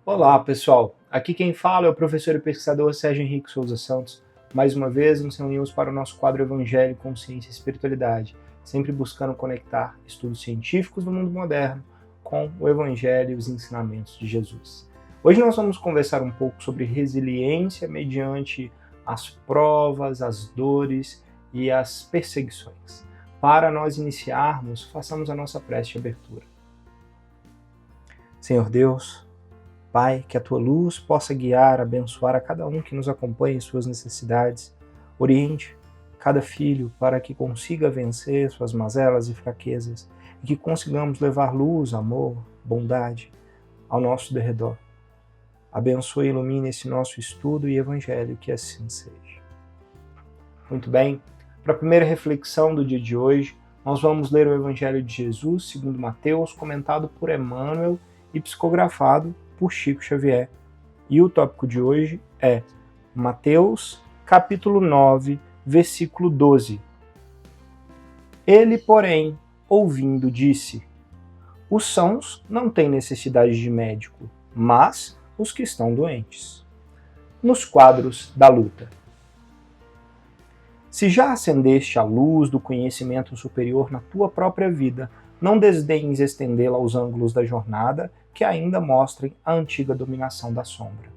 Olá, pessoal. Aqui quem fala é o professor e pesquisador Sérgio Henrique Souza Santos. Mais uma vez, nos reunimos para o nosso quadro Evangelho, Consciência e Espiritualidade, sempre buscando conectar estudos científicos do mundo moderno com o Evangelho e os ensinamentos de Jesus. Hoje nós vamos conversar um pouco sobre resiliência mediante as provas, as dores e as perseguições. Para nós iniciarmos, façamos a nossa prece de abertura. Senhor Deus, Pai, que a Tua luz possa guiar, abençoar a cada um que nos acompanha em suas necessidades. Oriente cada filho para que consiga vencer suas mazelas e fraquezas e que consigamos levar luz, amor, bondade ao nosso derredor. Abençoe e ilumine esse nosso estudo e evangelho, que assim seja. Muito bem, para a primeira reflexão do dia de hoje, nós vamos ler o Evangelho de Jesus, segundo Mateus, comentado por Emmanuel e psicografado por Chico Xavier. E o tópico de hoje é Mateus, capítulo 9, versículo 12. Ele, porém, ouvindo, disse: os sãos não têm necessidade de médico, mas os que estão doentes. Nos quadros da luta. Se já acendeste a luz do conhecimento superior na tua própria vida, não desdenhes estendê-la aos ângulos da jornada que ainda mostrem a antiga dominação da sombra.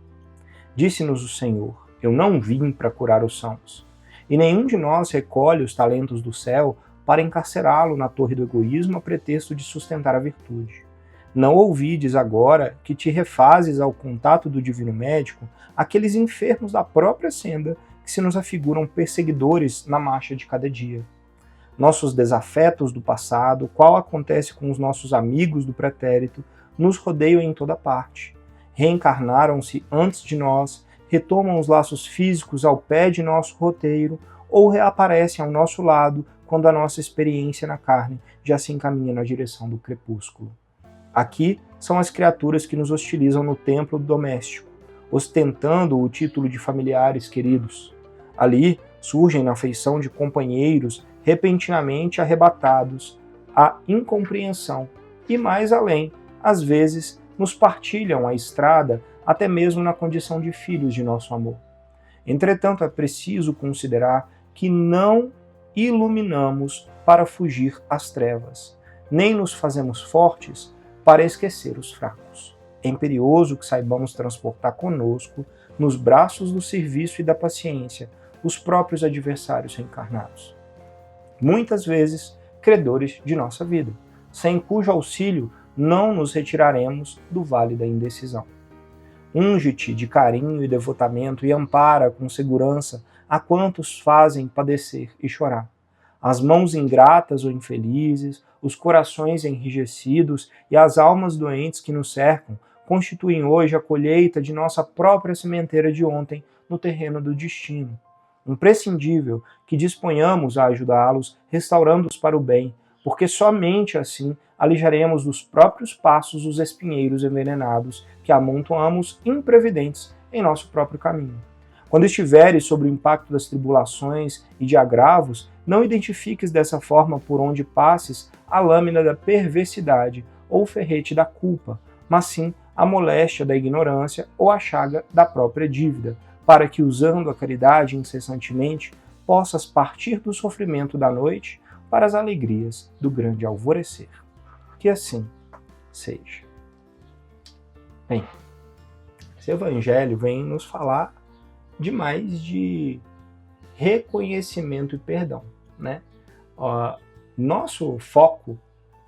Disse-nos o Senhor: eu não vim para curar os sãos. E nenhum de nós recolhe os talentos do céu para encarcerá-lo na torre do egoísmo a pretexto de sustentar a virtude. Não ouvides agora que te refazes ao contato do divino médico aqueles enfermos da própria senda que se nos afiguram perseguidores na marcha de cada dia. Nossos desafetos do passado, qual acontece com os nossos amigos do pretérito, nos rodeiam em toda parte. Reencarnaram-se antes de nós, retomam os laços físicos ao pé de nosso roteiro ou reaparecem ao nosso lado quando a nossa experiência na carne já se encaminha na direção do crepúsculo. Aqui são as criaturas que nos hostilizam no templo doméstico, ostentando o título de familiares queridos. Ali surgem na feição de companheiros repentinamente arrebatados à incompreensão e, mais além, às vezes nos partilham a estrada até mesmo na condição de filhos de nosso amor. Entretanto, é preciso considerar que não iluminamos para fugir às trevas, nem nos fazemos fortes para esquecer os fracos. É imperioso que saibamos transportar conosco, nos braços do serviço e da paciência, os próprios adversários reencarnados. Muitas vezes, credores de nossa vida, sem cujo auxílio não nos retiraremos do vale da indecisão. Unge-te de carinho e devotamento e ampara com segurança a quantos fazem padecer e chorar. As mãos ingratas ou infelizes, os corações enrijecidos e as almas doentes que nos cercam constituem hoje a colheita de nossa própria sementeira de ontem no terreno do destino. Imprescindível que disponhamos a ajudá-los, restaurando-os para o bem, porque somente assim alijaremos dos próprios passos os espinheiros envenenados que amontoamos imprevidentes em nosso próprio caminho. Quando estiveres sob o impacto das tribulações e de agravos, não identifiques dessa forma por onde passes a lâmina da perversidade ou o ferrete da culpa, mas sim a moléstia da ignorância ou a chaga da própria dívida, para que, usando a caridade incessantemente, possas partir do sofrimento da noite para as alegrias do grande alvorecer. Que assim seja. Bem, esse evangelho vem nos falar demais de reconhecimento e perdão, né? Nosso foco,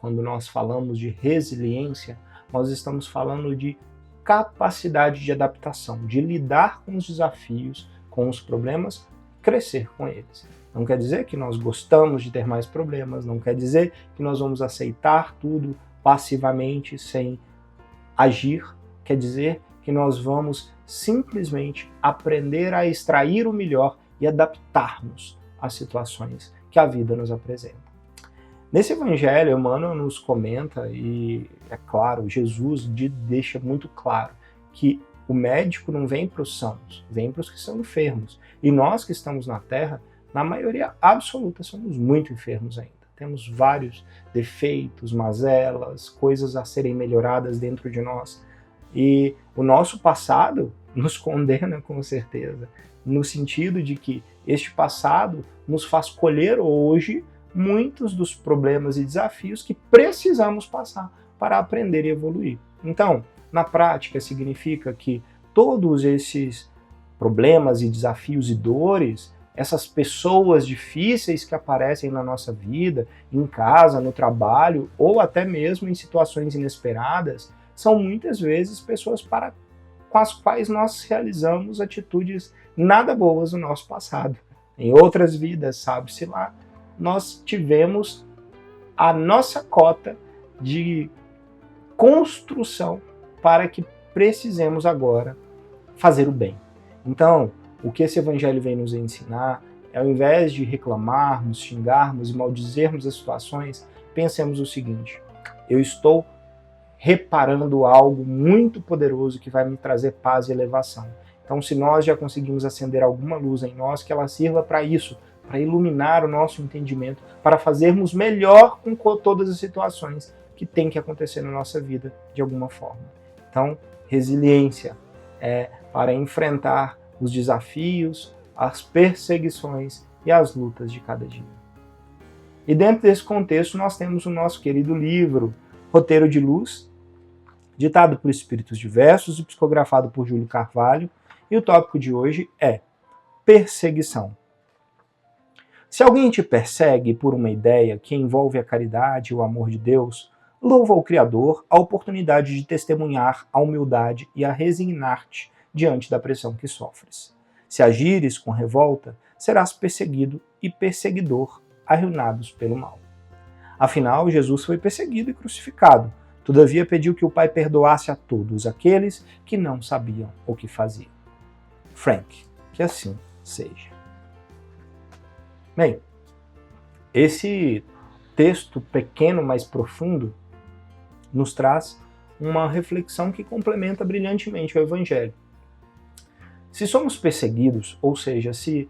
quando nós falamos de resiliência, nós estamos falando de capacidade de adaptação, de lidar com os desafios, com os problemas, crescer com eles. Não quer dizer que nós gostamos de ter mais problemas, não quer dizer que nós vamos aceitar tudo passivamente, sem agir, quer dizer que nós vamos simplesmente aprender a extrair o melhor e adaptar-nos às situações que a vida nos apresenta. Nesse evangelho, Emmanuel nos comenta, e é claro, Jesus deixa muito claro que o médico não vem para os sãos, vem para os que são enfermos. E nós que estamos na Terra, na maioria absoluta, somos muito enfermos ainda. Temos vários defeitos, mazelas, coisas a serem melhoradas dentro de nós. E o nosso passado nos condena com certeza, no sentido de que este passado nos faz colher hoje muitos dos problemas e desafios que precisamos passar para aprender e evoluir. Então, na prática, significa que todos esses problemas e desafios e dores, essas pessoas difíceis que aparecem na nossa vida, em casa, no trabalho, ou até mesmo em situações inesperadas, são muitas vezes pessoas com as quais nós realizamos atitudes nada boas no nosso passado. Em outras vidas, sabe-se lá, nós tivemos a nossa cota de construção para que precisemos agora fazer o bem. Então, o que esse evangelho vem nos ensinar é, ao invés de reclamarmos, xingarmos e maldizermos as situações, pensemos o seguinte: eu estou reparando algo muito poderoso que vai me trazer paz e elevação. Então, se nós já conseguimos acender alguma luz em nós, que ela sirva para isso, para iluminar o nosso entendimento, para fazermos melhor com todas as situações que tem que acontecer na nossa vida de alguma forma. Então, resiliência é para enfrentar os desafios, as perseguições e as lutas de cada dia. E dentro desse contexto nós temos o nosso querido livro Roteiro de Luz, ditado por espíritos diversos e psicografado por Júlio Carvalho, e o tópico de hoje é perseguição. Se alguém te persegue por uma ideia que envolve a caridade e o amor de Deus, louva ao Criador a oportunidade de testemunhar a humildade e a resignar-te diante da pressão que sofres. Se agires com revolta, serás perseguido e perseguidor, arruinados pelo mal. Afinal, Jesus foi perseguido e crucificado. Todavia pediu que o Pai perdoasse a todos aqueles que não sabiam o que faziam. Frank, que assim seja. Bem, esse texto pequeno, mas profundo, nos traz uma reflexão que complementa brilhantemente o Evangelho. Se somos perseguidos, ou seja, se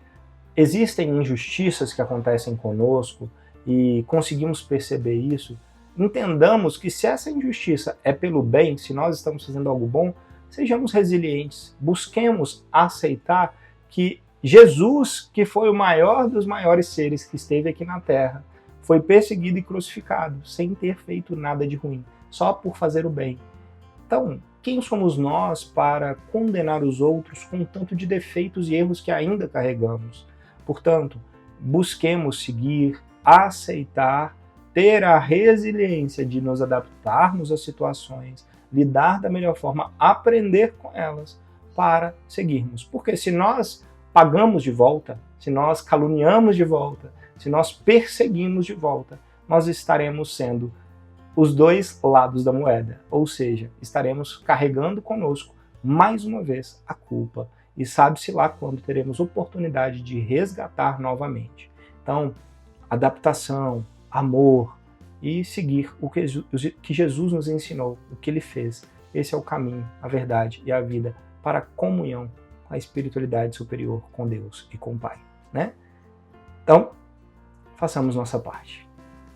existem injustiças que acontecem conosco e conseguimos perceber isso, entendamos que se essa injustiça é pelo bem, se nós estamos fazendo algo bom, sejamos resilientes, busquemos aceitar que Jesus, que foi o maior dos maiores seres que esteve aqui na Terra, foi perseguido e crucificado, sem ter feito nada de ruim, só por fazer o bem. Então, quem somos nós para condenar os outros com tanto de defeitos e erros que ainda carregamos? Portanto, busquemos seguir, aceitar, ter a resiliência de nos adaptarmos às situações, lidar da melhor forma, aprender com elas para seguirmos. Porque se nós pagamos de volta, se nós caluniamos de volta, se nós perseguimos de volta, nós estaremos sendo os dois lados da moeda, ou seja, estaremos carregando conosco mais uma vez a culpa e sabe-se lá quando teremos oportunidade de resgatar novamente. Então, adaptação, amor e seguir o que Jesus nos ensinou, o que ele fez. Esse é o caminho, a verdade e a vida para a comunhão com a espiritualidade superior, com Deus e com o Pai, né? Então, façamos nossa parte.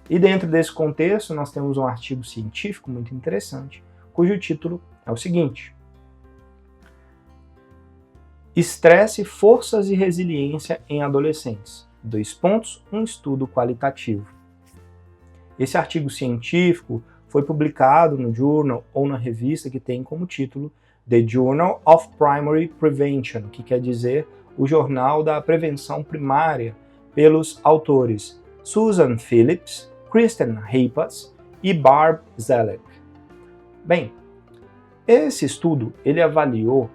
E dentro desse contexto, nós temos um artigo científico muito interessante, cujo título é o seguinte: Estresse, Forças e Resiliência em Adolescentes. Um estudo qualitativo. Esse artigo científico foi publicado no journal ou na revista que tem como título The Journal of Primary Prevention, que quer dizer o Jornal da Prevenção Primária, pelos autores Susan Phillips, Kristen Heipas e Barb Zelek. Bem, esse estudo ele avaliou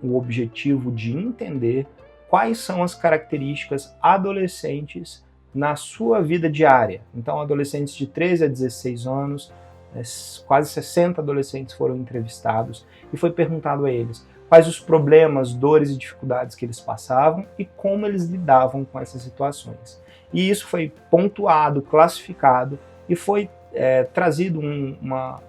o objetivo de entender quais são as características adolescentes na sua vida diária. Então, adolescentes de 13 a 16 anos, quase 60 adolescentes foram entrevistados e foi perguntado a eles quais os problemas, dores e dificuldades que eles passavam e como eles lidavam com essas situações. E isso foi pontuado, classificado e foi trazido uma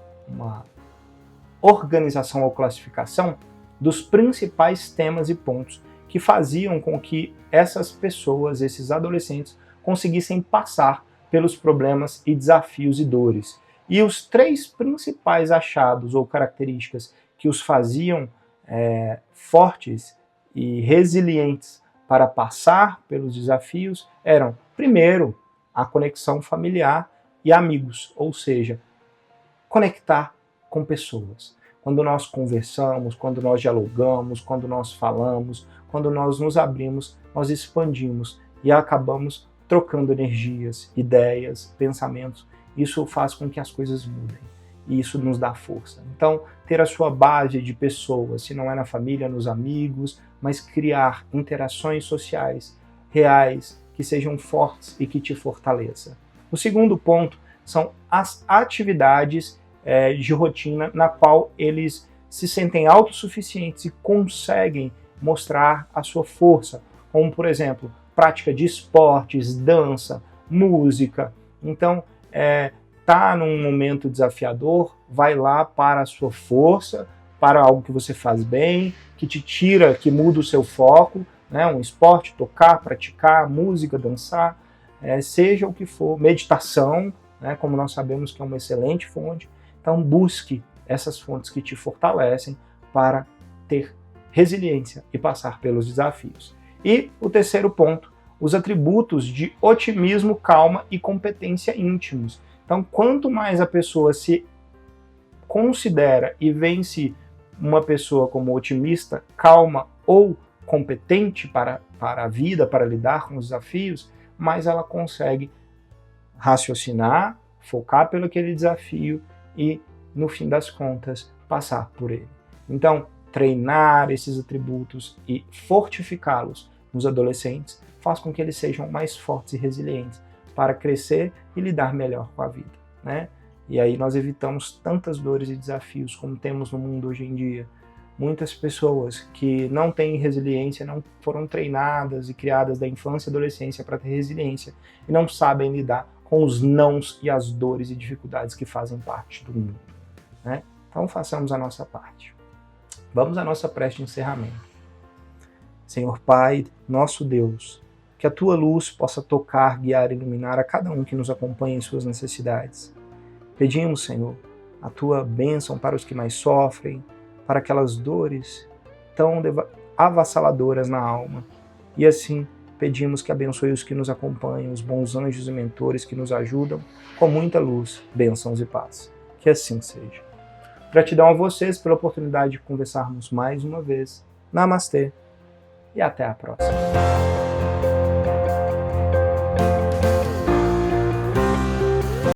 organização ou classificação dos principais temas e pontos que faziam com que essas pessoas, esses adolescentes, conseguissem passar pelos problemas e desafios e dores. E os 3 principais achados ou características que os faziam fortes e resilientes para passar pelos desafios eram, primeiro, a conexão familiar e amigos, ou seja, conectar com pessoas. Quando nós conversamos, quando nós dialogamos, quando nós falamos, quando nós nos abrimos, nós expandimos e acabamos trocando energias, ideias, pensamentos. Isso faz com que as coisas mudem e isso nos dá força. Então, ter a sua base de pessoas, se não é na família, nos amigos, mas criar interações sociais reais que sejam fortes e que te fortaleçam. O segundo ponto são as atividades de rotina na qual eles se sentem autossuficientes e conseguem mostrar a sua força, como, por exemplo, prática de esportes, dança, música. Então, tá num momento desafiador, vai lá para a sua força, para algo que você faz bem, que te tira, que muda o seu foco, né? Um esporte, tocar, praticar, música, dançar, seja o que for, meditação, né? Como nós sabemos que é uma excelente fonte. Então busque essas fontes que te fortalecem para ter resiliência e passar pelos desafios. E o terceiro ponto, os atributos de otimismo, calma e competência íntimos. Então, quanto mais a pessoa se considera e vê-se uma pessoa como otimista, calma ou competente para a vida, para lidar com os desafios, mais ela consegue raciocinar, focar pelo aquele desafio e, no fim das contas, passar por ele. Então, treinar esses atributos e fortificá-los nos adolescentes faz com que eles sejam mais fortes e resilientes para crescer e lidar melhor com a vida, né? E aí nós evitamos tantas dores e desafios como temos no mundo hoje em dia. Muitas pessoas que não têm resiliência, não foram treinadas e criadas da infância e adolescência para ter resiliência e não sabem lidar com os nãos e as dores e dificuldades que fazem parte do mundo, né? Então façamos a nossa parte. Vamos à nossa prece de encerramento. Senhor Pai, nosso Deus, que a Tua luz possa tocar, guiar e iluminar a cada um que nos acompanha em suas necessidades. Pedimos, Senhor, a Tua bênção para os que mais sofrem, para aquelas dores tão avassaladoras na alma. E assim, pedimos que abençoe os que nos acompanham, os bons anjos e mentores que nos ajudam, com muita luz, bênçãos e paz. Que assim seja. Gratidão a vocês pela oportunidade de conversarmos mais uma vez. Namastê e até a próxima.